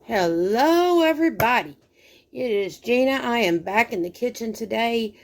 Hello, everybody. It is Gina. I am back in the kitchen today,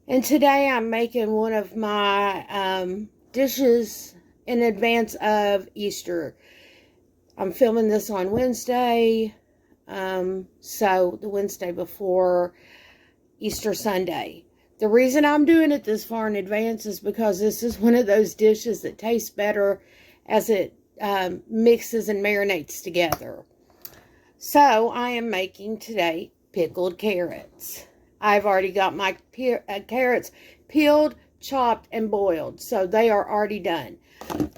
and today I'm making one of my dishes in advance of Easter. I'm filming this on Wednesday, so the Wednesday before Easter Sunday. The reason I'm doing it this far in advance is because this is one of those dishes that tastes better as it mixes and marinates together. So, I am making today pickled carrots. I've already got my carrots peeled, chopped, and boiled. So, they are already done.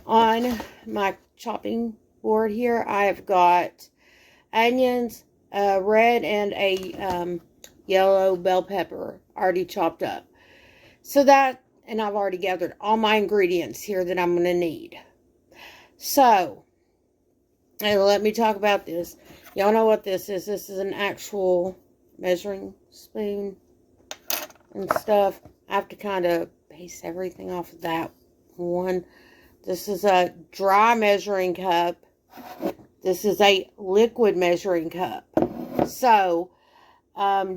On my chopping board here, I've got onions, a red and a yellow bell pepper already chopped up. So, and I've already gathered all my ingredients here that I'm going to need. So, and let me talk about this. Y'all know what this is. This is an actual measuring spoon and stuff. I have to kind of base everything off of that one. This is a dry measuring cup. This is a liquid measuring cup. So,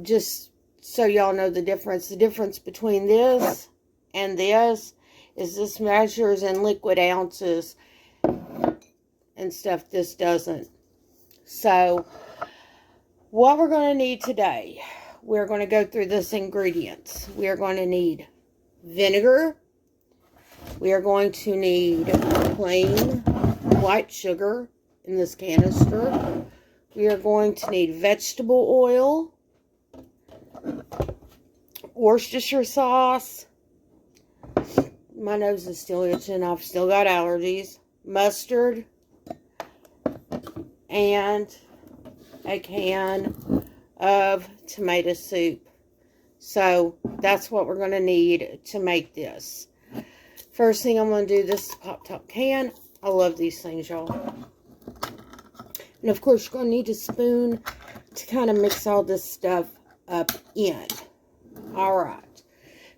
just so y'all know the difference. The difference between this and this is this measures in liquid ounces and stuff. This doesn't. So, what we're going to need today, we're going to go through this ingredients. We are going to need vinegar. We are going to need plain white sugar in this canister. We are going to need vegetable oil, Worcestershire sauce. My nose is still itching. I've still got allergies. Mustard. And a can of tomato soup. So, that's what we're going to need to make this. First thing I'm going to do, this pop-top can. I love these things, y'all. And, of course, you're going to need a spoon to kind of mix all this stuff up in. Alright.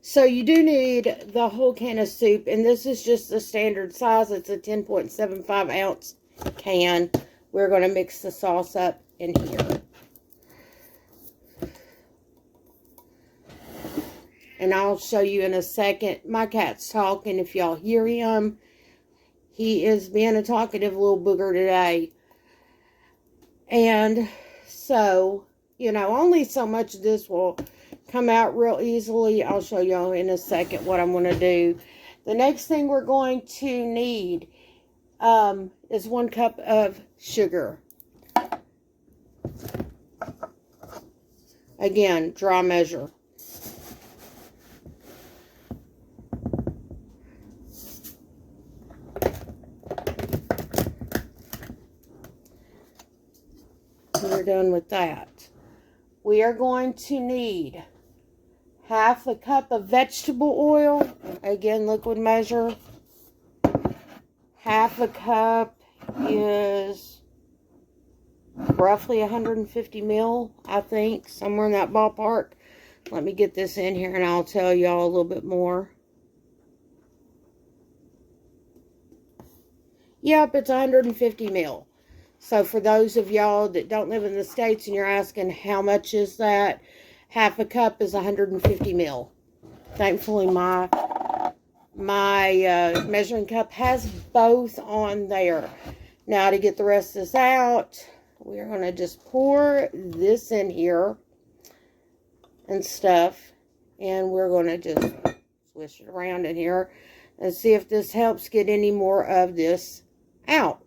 So, you do need the whole can of soup. And this is just the standard size. It's a 10.75 ounce can. We're going to mix the sauce up in here. And I'll show you in a second. My cat's talking. If y'all hear him, he is being a talkative little booger today. And so, you know, only so much of this will come out real easily. I'll show y'all in a second what I'm going to do. The next thing we're going to need is 1 cup of sugar. Again, dry measure. We're done with that. We are going to need 1/2 cup of vegetable oil. Again, liquid measure. 1/2 cup is roughly 150 ml, I think, somewhere in that ballpark. Let me get this in here and I'll tell y'all a little bit more. Yep, it's 150 ml. So for those of y'all that don't live in the States and you're asking how much is that, 1/2 cup is 150 ml. Thankfully, my measuring cup has both on there. Now, to get the rest of this out, we're going to just pour this in here and stuff. And we're going to just swish it around in here and see if this helps get any more of this out.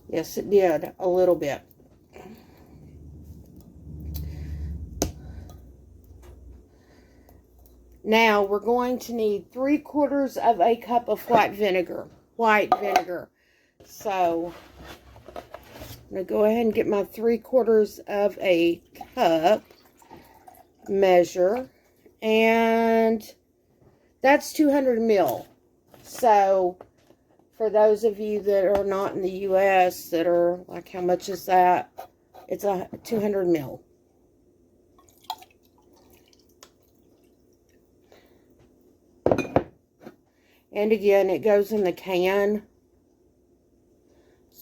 Yes, it did a little bit. Now, we're going to need 3/4 of a cup of white vinegar. So, I'm going to go ahead and get my 3/4 of a cup measure. And that's 200 ml. So, for those of you that are not in the U.S. that are like, how much is that? It's a 200 ml. And again, it goes in the can.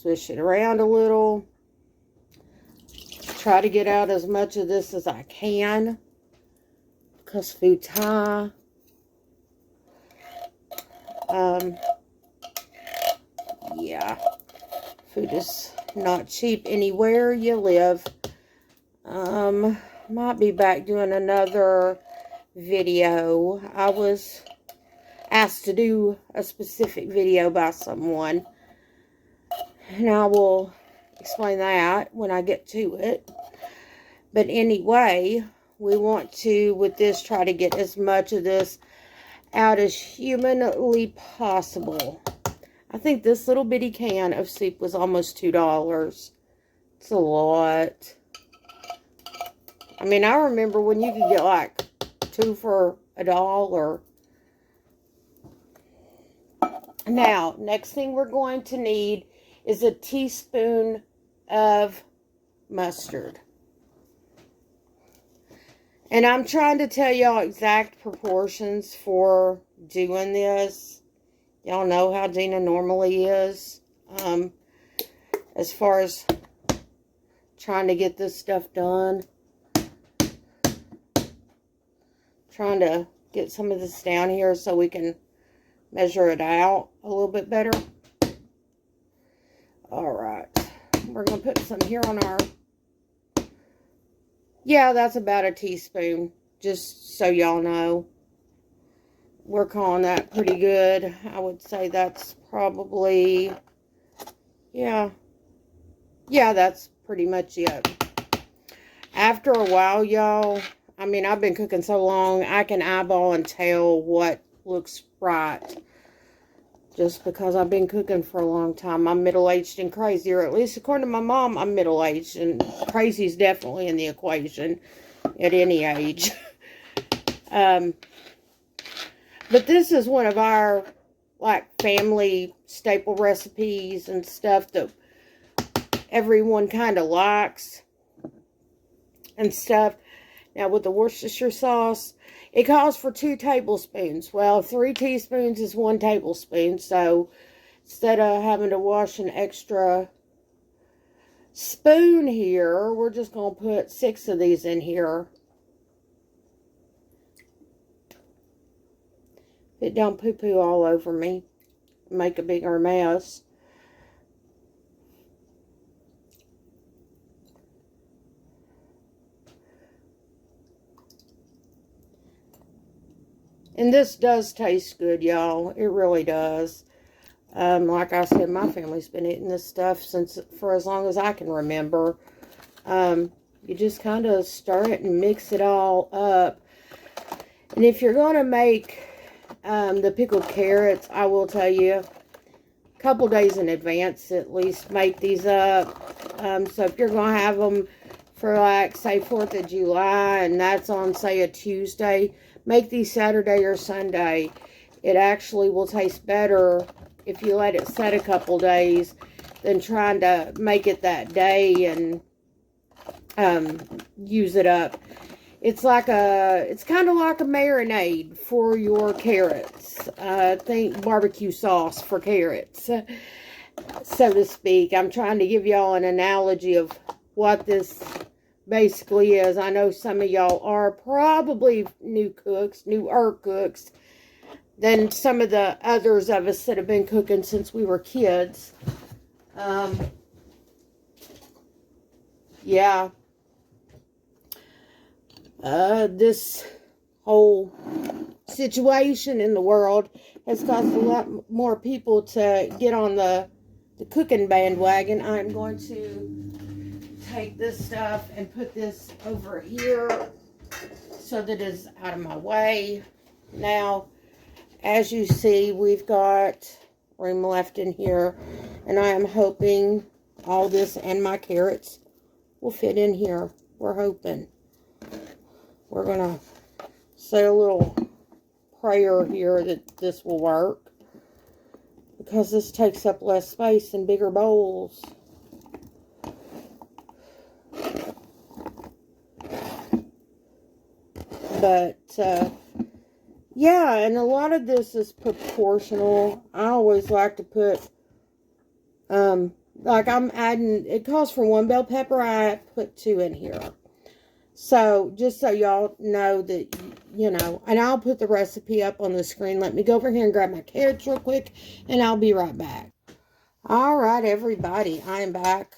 Swish it around a little. Try to get out as much of this as I can. Because food's high. Yeah. Food is not cheap anywhere you live. Might be back doing another video. I was asked to do a specific video by someone, and I will explain that when I get to it. But anyway, we want to, with this, try to get as much of this out as humanly possible. I think this little bitty can of soup was almost $2. It's a lot. I mean, I remember when you could get like 2 for $1. Now, next thing we're going to need is a teaspoon of mustard. And I'm trying to tell y'all exact proportions for doing this. Y'all know how Gina normally is. As far as trying to get this stuff done. Trying to get some of this down here so we can measure it out a little bit better. Alright. We're going to put some here on our... Yeah, that's about a teaspoon. Just so y'all know. We're calling that pretty good. I would say that's probably... Yeah, that's pretty much it. After a while, y'all... I mean, I've been cooking so long, I can eyeball and tell what looks right. Just because I've been cooking for a long time. I'm middle-aged and crazy, or at least according to my mom, I'm middle-aged. And crazy is definitely in the equation at any age. But this is one of our, like, family staple recipes and stuff that everyone kind of likes and stuff. Now, with the Worcestershire sauce, it calls for 2 tablespoons. Well, 3 teaspoons is 1 tablespoon. So, instead of having to wash an extra spoon here, we're just going to put 6 of these in here. It don't poo-poo all over me. Make a bigger mess. And this does taste good, y'all. It really does. Like I said, my family's been eating this stuff for as long as I can remember. You just kind of stir it and mix it all up. And if you're going to make the pickled carrots, I will tell you, a couple days in advance at least, make these up. So if you're going to have them for, like, say, 4th of July, and that's on, say, a Tuesday, make these Saturday or Sunday. It actually will taste better if you let it set a couple days than trying to make it that day and use it up. It's kind of like a marinade for your carrots. Think barbecue sauce for carrots, so to speak. I'm trying to give y'all an analogy of what this basically is. I know some of y'all are probably newer cooks than some of the others of us that have been cooking since we were kids. Yeah. This whole situation in the world has caused a lot more people to get on the cooking bandwagon. I'm going to take this stuff and put this over here so that it's out of my way. Now, as you see, we've got room left in here, and I am hoping all this and my carrots will fit in here. We're hoping. We're going to say a little prayer here that this will work, because this takes up less space in bigger bowls. But, yeah, and a lot of this is proportional. I always like to put like I'm adding, it calls for 1 bell pepper. I put 2 in here. So, just so y'all know that, you know, and I'll put the recipe up on the screen. Let me go over here and grab my carrots real quick, and I'll be right back. All right, everybody, I am back.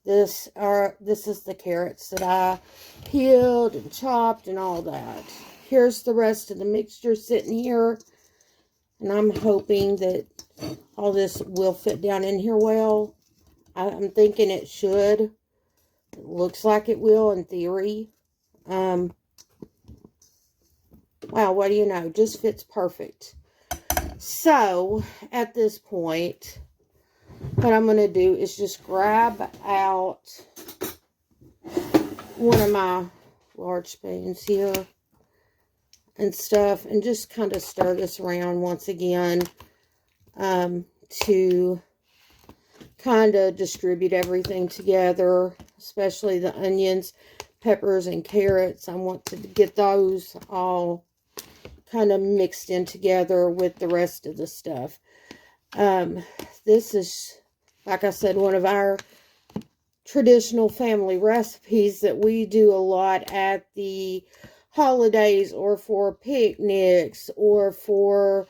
This is the carrots that I peeled and chopped and all that. Here's the rest of the mixture sitting here, and I'm hoping that all this will fit down in here well. I'm thinking it should. It looks like it will in theory. Wow, what do you know? Just fits perfect. So, at this point, what I'm going to do is just grab out one of my large spoons here and stuff, and just kind of stir this around once again to kind of distribute everything together, especially the onions, peppers, and carrots. I want to get those all kind of mixed in together with the rest of the stuff. This is, like I said, one of our traditional family recipes that we do a lot at the holidays or for picnics or for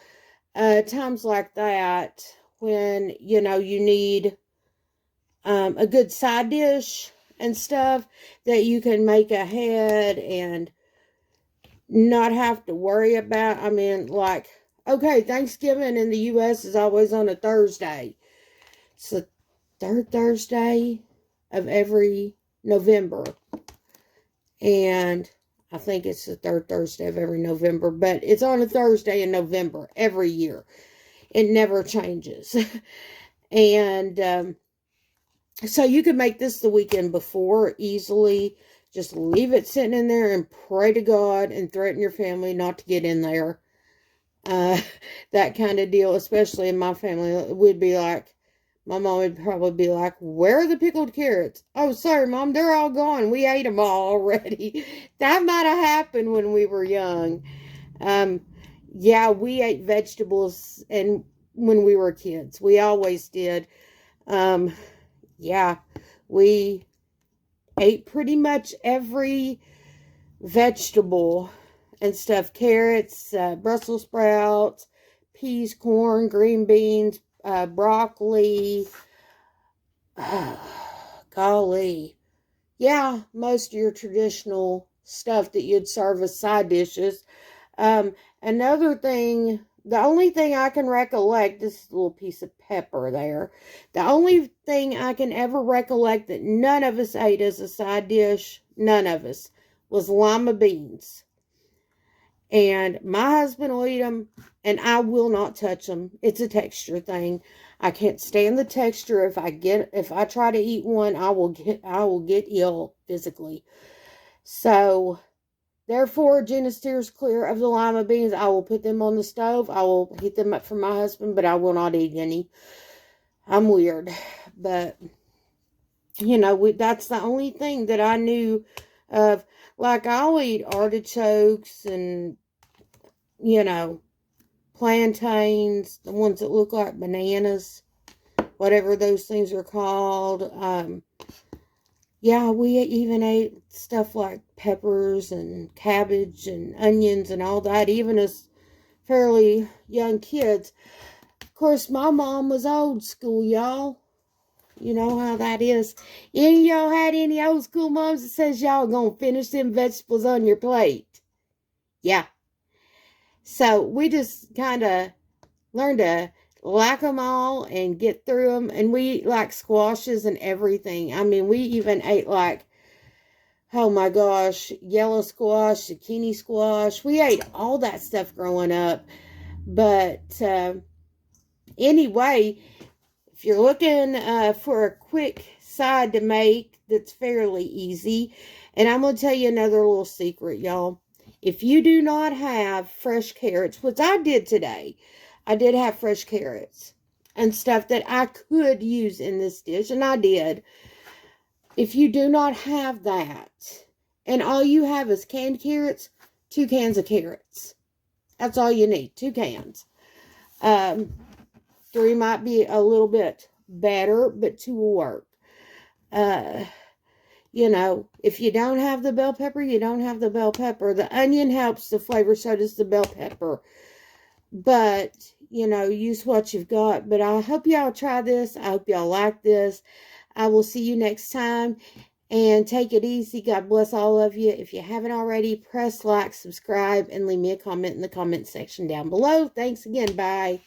times like that when, you know, you need a good side dish and stuff that you can make ahead and not have to worry about. I mean, like, okay, Thanksgiving in the U.S. is always on a Thursday. It's the third Thursday of every November. And I think it's the third Thursday of every November. But it's on a Thursday in November every year. It never changes. And so you can make this the weekend before easily. Just leave it sitting in there and pray to God and threaten your family not to get in there. That kind of deal, especially in my family, it would be like, my mom would probably be like, where are the pickled carrots? Oh, sorry, Mom, they're all gone. We ate them all already. That might have happened when we were young. Yeah, we ate vegetables and when we were kids. We always did. Yeah, we ate pretty much every vegetable and stuff. Carrots, Brussels sprouts, peas, corn, green beans, broccoli. Golly. Yeah, most of your traditional stuff that you'd serve as side dishes. Another thing, the only thing I can recollect, this is a little piece of pepper there. The only thing I can ever recollect that none of us ate as a side dish, none of us, was lima beans. And my husband will eat them, and I will not touch them. It's a texture thing. I can't stand the texture. If I try to eat one, I will get ill physically. So, therefore, Jenna steers clear of the lima beans. I will put them on the stove. I will heat them up for my husband, but I will not eat any. I'm weird, but you know, that's the only thing that I knew of. Like, I'll eat artichokes and, you know, plantains, the ones that look like bananas, whatever those things are called. Yeah, we even ate stuff like peppers and cabbage and onions and all that, even as fairly young kids. Of course, my mom was old school, y'all. You know how that is. Any of y'all had any old school moms that says y'all gonna finish them vegetables on your plate? Yeah. So we just kind of learned to like them all and get through them. And we eat like squashes and everything. I mean, we even ate like, oh my gosh, yellow squash, zucchini squash. We ate all that stuff growing up. But anyway, if you're looking for a quick side to make that's fairly easy, and I'm going to tell you another little secret, y'all. If you do not have fresh carrots, which I did today, I did have fresh carrots and stuff that I could use in this dish, and I did. If you do not have that, and all you have is canned carrots, 2 cans of carrots. That's all you need, 2 cans. 3 might be a little bit better, but two will work. You know, if you don't have the bell pepper, you don't have the bell pepper. The onion helps the flavor, so does the bell pepper. But, you know, use what you've got. But I hope y'all try this. I hope y'all like this. I will see you next time. And take it easy. God bless all of you. If you haven't already, press like, subscribe, and leave me a comment in the comment section down below. Thanks again. Bye.